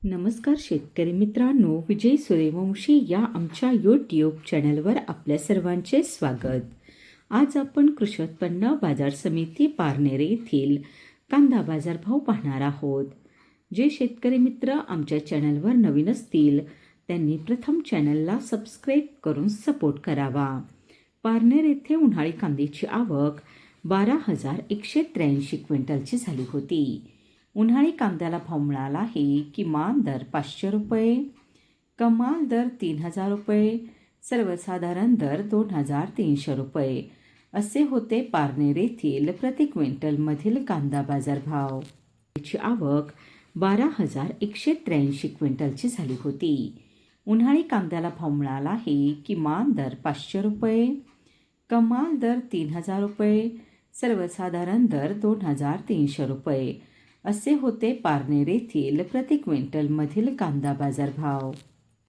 नमस्कार शेतकरी मित्रांनो, विजय सूर्यवंशी या आमच्या यूट्यूब चॅनलवर आपल्या सर्वांचे स्वागत. आज आपण कृषी उत्पन्न बाजार समिती पारनेर येथील कांदा बाजारभाव पाहणार आहोत. जे शेतकरी मित्र आमच्या चॅनलवर नवीन असतील त्यांनी प्रथम चॅनलला सबस्क्राईब करून सपोर्ट करावा. पारनेर येथे उन्हाळी कांद्याची आवक 12,183 क्विंटलची झाली होती. उन्हाळी कांद्याला भाव मिळाला आहे. किमान दर 500 रुपये, कमाल दर 3,000 रुपये, सर्वसाधारण दर 2,300 रुपये असे होते पारनेर येथील प्रति क्विंटलमधील कांदा बाजारभाव. ची आवक 12,183 क्विंटलची झाली होती. उन्हाळी कांद्याला भाव मिळाला आहे. किमान दर 500 रुपये, कमाल दर 3,000 रुपये, सर्वसाधारण दर 2,300 रुपये असे होते पारनेर येथील प्रति क्विंटलमधील कांदा बाजारभाव.